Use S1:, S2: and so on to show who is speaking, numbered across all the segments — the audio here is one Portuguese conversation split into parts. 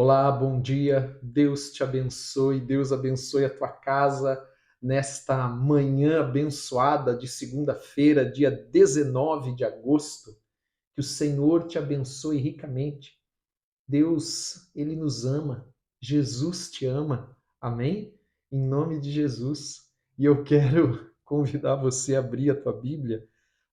S1: Olá, bom dia. Deus te abençoe. Deus abençoe a tua casa nesta manhã abençoada de segunda-feira, dia 19 de agosto. Que o Senhor te abençoe ricamente. Deus, ele nos ama. Jesus te ama. Amém? Em nome de Jesus. E eu quero convidar você a abrir a tua Bíblia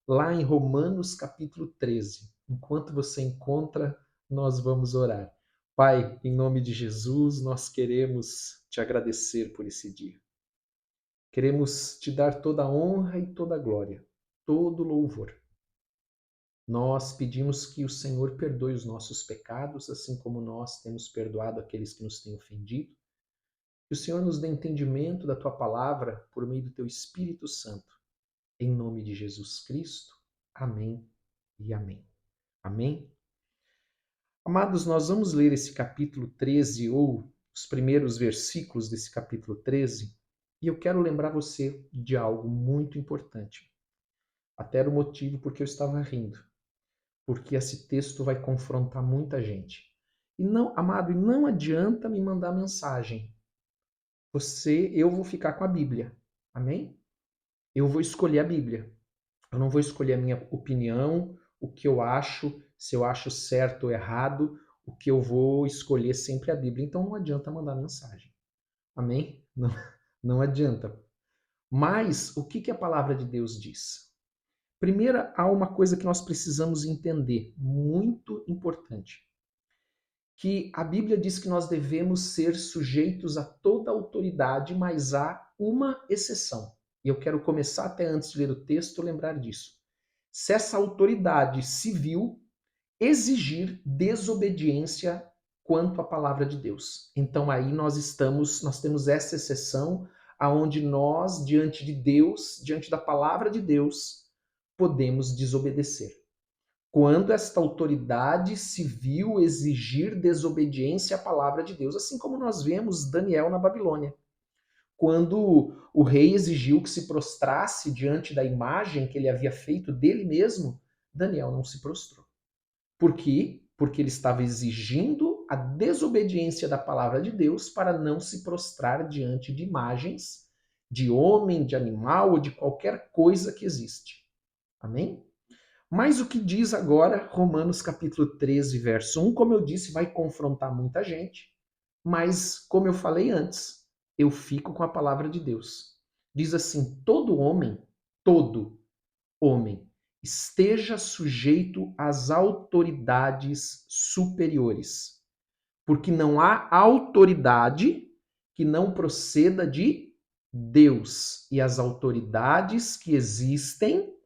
S1: lá em Romanos capítulo 13. Enquanto você encontra, nós vamos orar. Pai, em nome de Jesus, nós queremos te agradecer por esse dia. Queremos te dar toda a honra e toda a glória, todo o louvor. Nós pedimos que o Senhor perdoe os nossos pecados, assim como nós temos perdoado aqueles que nos têm ofendido. Que o Senhor nos dê entendimento da tua palavra por meio do teu Espírito Santo. Em nome de Jesus Cristo. Amém e amém. Amém? Amados, nós vamos ler esse capítulo 13, ou os primeiros versículos desse capítulo 13, e eu quero lembrar você de algo muito importante. Até era o motivo porque eu estava rindo, porque esse texto vai confrontar muita gente. E não, amado, não adianta me mandar mensagem. Eu vou ficar com a Bíblia. Amém? Eu vou escolher a Bíblia. Eu não vou escolher a minha opinião, o que eu acho, se eu acho certo ou errado, o que eu vou escolher sempre é a Bíblia. Então não adianta mandar mensagem. Amém? Não adianta. Mas o que a palavra de Deus diz? Primeiro, há uma coisa que nós precisamos entender, muito importante. Que a Bíblia diz que nós devemos ser sujeitos a toda autoridade, mas há uma exceção. E eu quero começar até antes de ler o texto, lembrar disso. Se essa autoridade civil exigir desobediência quanto à palavra de Deus. Então aí nós temos essa exceção aonde nós, diante de Deus, diante da palavra de Deus, podemos desobedecer. Quando esta autoridade civil exigir desobediência à palavra de Deus, assim como nós vemos Daniel na Babilônia. Quando o rei exigiu que se prostrasse diante da imagem que ele havia feito dele mesmo, Daniel não se prostrou. Por quê? Porque ele estava exigindo a desobediência da palavra de Deus para não se prostrar diante de imagens de homem, de animal ou de qualquer coisa que existe. Amém? Mas o que diz agora Romanos capítulo 13, verso 1, como eu disse, vai confrontar muita gente, mas como eu falei antes, eu fico com a palavra de Deus. Diz assim: todo homem, esteja sujeito às autoridades superiores, porque não há autoridade que não proceda de Deus, e as autoridades que existem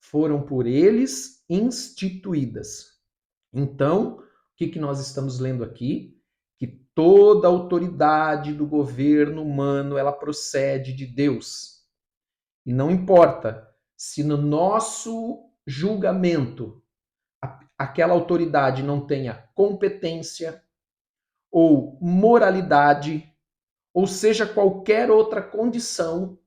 S1: foram por eles instituídas. Então, o que nós estamos lendo aqui? Que toda autoridade do governo humano, ela procede de Deus. E não importa se no nosso julgamento aquela autoridade não tenha competência ou moralidade, ou seja, qualquer outra condição,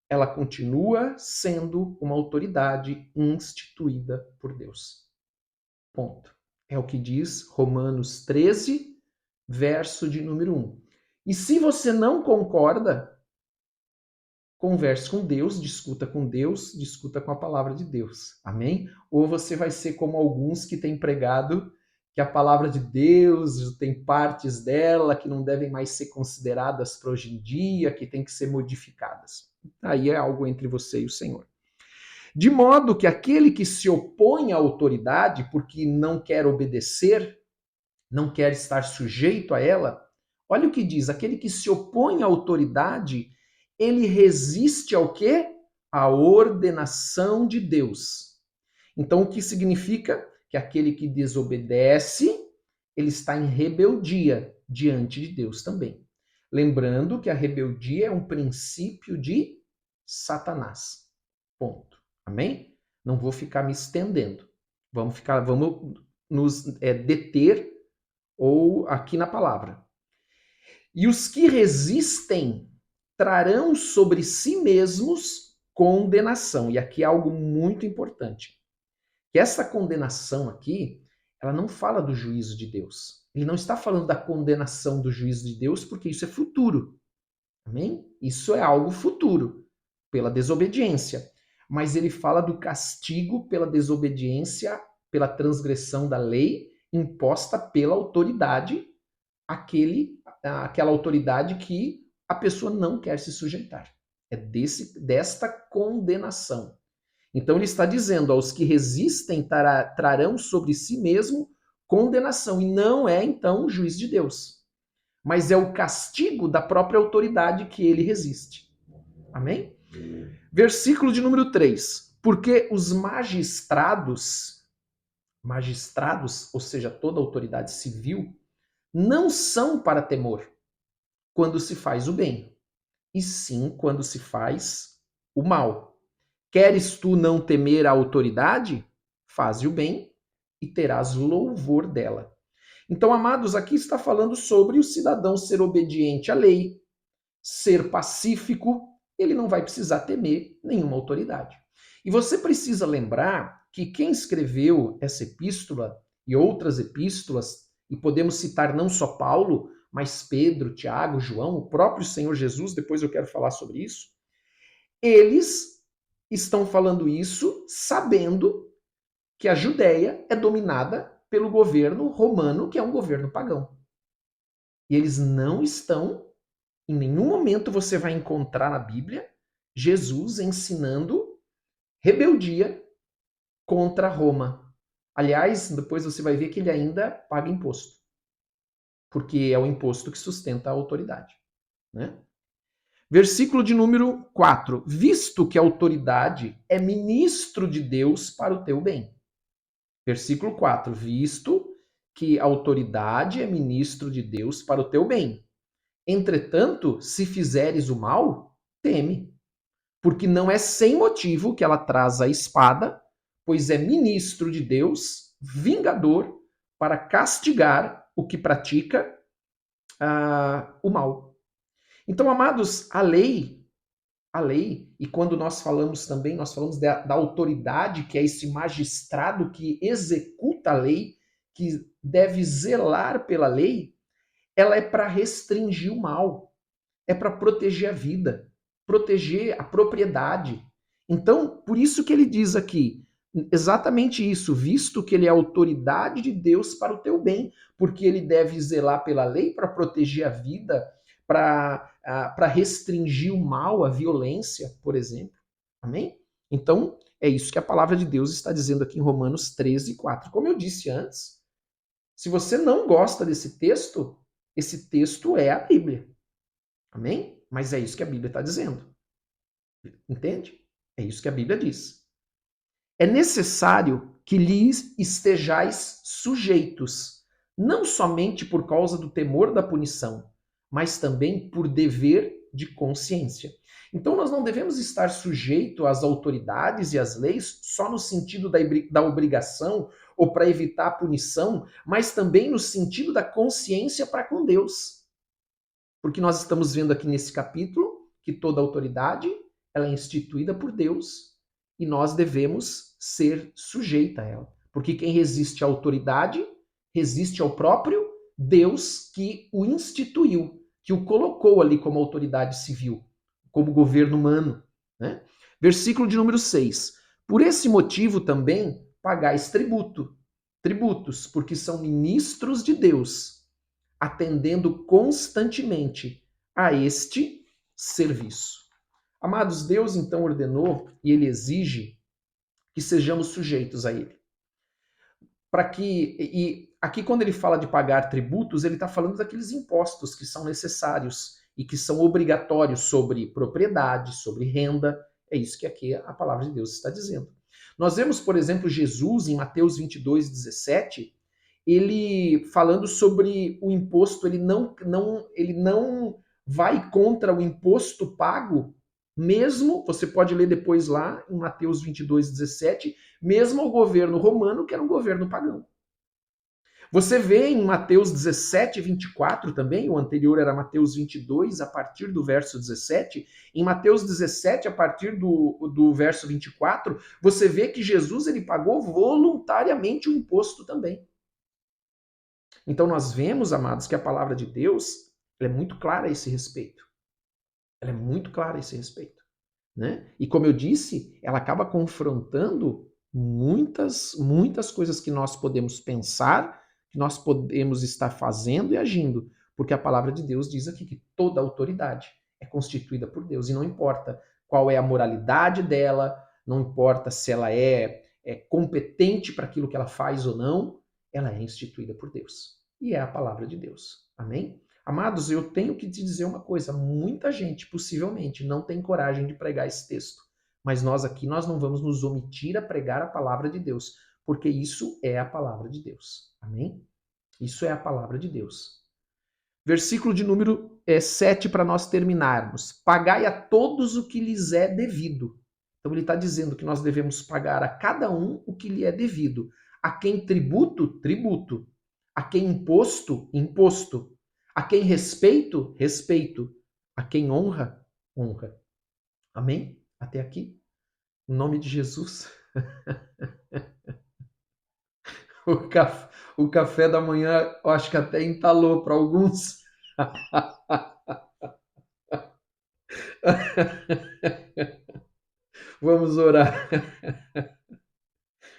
S1: ela continua sendo uma autoridade instituída por Deus. Ponto. É o que diz Romanos 13, verso de número 1. E se você não concorda, converse com Deus, discuta com a palavra de Deus. Amém? Ou você vai ser como alguns que têm pregado que a palavra de Deus tem partes dela que não devem mais ser consideradas para hoje em dia, que tem que ser modificadas. Aí é algo entre você e o Senhor. De modo que aquele que se opõe à autoridade porque não quer obedecer, não quer estar sujeito a ela, olha o que diz, aquele que se opõe à autoridade, ele resiste ao quê? À ordenação de Deus. Então, o que significa? Que aquele que desobedece, ele está em rebeldia diante de Deus também. Lembrando que a rebeldia é um princípio de Satanás. Ponto. Amém? Não vou ficar me estendendo. Vamos nos deter ou aqui na palavra. E os que resistem trarão sobre si mesmos condenação. E aqui é algo muito importante. Que essa condenação aqui, ela não fala do juízo de Deus. Ele não está falando da condenação do juízo de Deus, porque isso é futuro. Amém? Isso é algo futuro, pela desobediência. Mas ele fala do castigo pela desobediência, pela transgressão da lei imposta pela autoridade, aquela autoridade que a pessoa não quer se sujeitar. É desta condenação. Então ele está dizendo, aos que resistem trarão sobre si mesmo condenação, e não é então o juiz de Deus, mas é o castigo da própria autoridade que ele resiste. Amém? Versículo de número 3. Porque os magistrados, ou seja, toda autoridade civil, não são para temor quando se faz o bem, e sim quando se faz o mal. Queres tu não temer a autoridade? Faze o bem e terás louvor dela. Então, amados, aqui está falando sobre o cidadão ser obediente à lei, ser pacífico, ele não vai precisar temer nenhuma autoridade. E você precisa lembrar que quem escreveu essa epístola e outras epístolas, e podemos citar não só Paulo, mas Pedro, Tiago, João, o próprio Senhor Jesus, depois eu quero falar sobre isso, eles estão falando isso sabendo que a Judéia é dominada pelo governo romano, que é um governo pagão. E eles não estão, em nenhum momento você vai encontrar na Bíblia Jesus ensinando rebeldia contra Roma. Aliás, depois você vai ver que ele ainda paga imposto, porque é o imposto que sustenta a autoridade, né? Versículo de número 4. Visto que a autoridade é ministro de Deus para o teu bem. Versículo 4. Visto que a autoridade é ministro de Deus para o teu bem. Entretanto, se fizeres o mal, teme, porque não é sem motivo que ela traz a espada, pois é ministro de Deus, vingador, para castigar o que pratica o mal. Então, amados, a lei, e quando nós falamos também, nós falamos da autoridade, que é esse magistrado que executa a lei, que deve zelar pela lei, ela é para restringir o mal, é para proteger a vida, proteger a propriedade. Então, por isso que ele diz aqui, exatamente isso, visto que ele é a autoridade de Deus para o teu bem, porque ele deve zelar pela lei para proteger a vida, para restringir o mal, a violência, por exemplo. Amém? Então, é isso que a palavra de Deus está dizendo aqui em Romanos 13, 4. Como eu disse antes, se você não gosta desse texto, esse texto é a Bíblia. Amém? Mas é isso que a Bíblia está dizendo. Entende? É isso que a Bíblia diz. É necessário que lhes estejais sujeitos, não somente por causa do temor da punição, mas também por dever de consciência. Então nós não devemos estar sujeitos às autoridades e às leis só no sentido da obrigação ou para evitar a punição, mas também no sentido da consciência para com Deus. Porque nós estamos vendo aqui nesse capítulo que toda autoridade ela é instituída por Deus e nós devemos ser sujeita a ela. Porque quem resiste à autoridade resiste ao próprio Deus que o instituiu, que o colocou ali como autoridade civil, como governo humano. Né? Versículo de número 6. Por esse motivo também pagais tributos, porque são ministros de Deus, atendendo constantemente a este serviço. Amados, Deus então ordenou e ele exige que sejamos sujeitos a ele. E aqui quando ele fala de pagar tributos, ele está falando daqueles impostos que são necessários e que são obrigatórios sobre propriedade, sobre renda. É isso que aqui a palavra de Deus está dizendo. Nós vemos, por exemplo, Jesus em Mateus 22, 17, ele falando sobre o imposto, ele não vai contra o imposto pago, mesmo, você pode ler depois lá em Mateus 22, 17, mesmo ao governo romano, que era um governo pagão. Você vê em Mateus 17, 24 também, o anterior era Mateus 22, a partir do verso 17. Em Mateus 17, a partir do verso 24, você vê que Jesus ele pagou voluntariamente o imposto também. Então nós vemos, amados, que a palavra de Deus ela é muito clara a esse respeito. Ela é muito clara a esse respeito. Né? E como eu disse, ela acaba confrontando muitas coisas que nós podemos pensar, que nós podemos estar fazendo e agindo, porque a palavra de Deus diz aqui que toda autoridade é constituída por Deus, e não importa qual é a moralidade dela, não importa se ela é competente para aquilo que ela faz ou não, ela é instituída por Deus. E é a palavra de Deus. Amém? Amados, eu tenho que te dizer uma coisa, muita gente possivelmente não tem coragem de pregar esse texto, mas nós aqui nós não vamos nos omitir a pregar a palavra de Deus, porque isso é a palavra de Deus. Amém? Isso é a palavra de Deus. Versículo de número 7 para nós terminarmos. Pagai a todos o que lhes é devido. Então ele está dizendo que nós devemos pagar a cada um o que lhe é devido. A quem tributo, tributo. A quem imposto, imposto. A quem respeito, respeito. A quem honra, honra. Amém? Até aqui? Em nome de Jesus. O café da manhã, eu acho que até entalou para alguns. Vamos orar.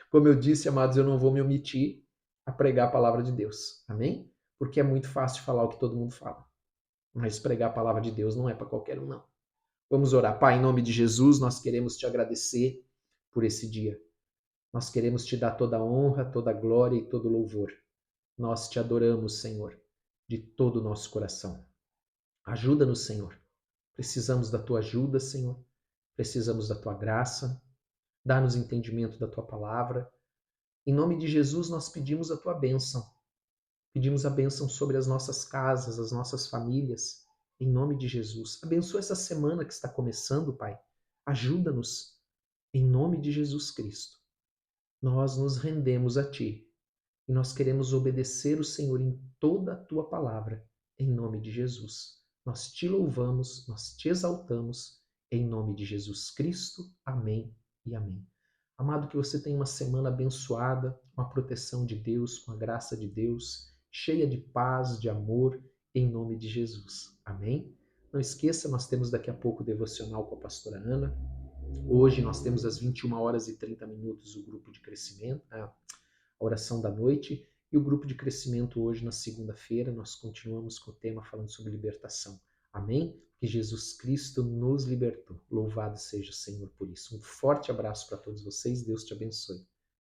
S1: Como eu disse, amados, eu não vou me omitir a pregar a palavra de Deus. Amém? Porque é muito fácil falar o que todo mundo fala. Mas pregar a palavra de Deus não é para qualquer um, não. Vamos orar. Pai, em nome de Jesus, nós queremos te agradecer por esse dia. Nós queremos te dar toda a honra, toda a glória e todo o louvor. Nós te adoramos, Senhor, de todo o nosso coração. Ajuda-nos, Senhor. Precisamos da tua ajuda, Senhor. Precisamos da tua graça. Dá-nos entendimento da tua palavra. Em nome de Jesus, nós pedimos a tua bênção. Pedimos a bênção sobre as nossas casas, as nossas famílias. Em nome de Jesus. Abençoa essa semana que está começando, Pai. Ajuda-nos. Em nome de Jesus Cristo. Nós nos rendemos a Ti. E nós queremos obedecer o Senhor em toda a Tua palavra. Em nome de Jesus. Nós te louvamos, nós te exaltamos. Em nome de Jesus Cristo. Amém e amém. Amado, que você tenha uma semana abençoada, com a proteção de Deus, com a graça de Deus, cheia de paz, de amor, em nome de Jesus. Amém? Não esqueça, nós temos daqui a pouco o devocional com a pastora Ana. Hoje nós temos às 21h30 o grupo de crescimento, a oração da noite, e o grupo de crescimento hoje na segunda-feira. Nós continuamos com o tema falando sobre libertação. Amém? Que Jesus Cristo nos libertou. Louvado seja o Senhor por isso. Um forte abraço para todos vocês. Deus te abençoe.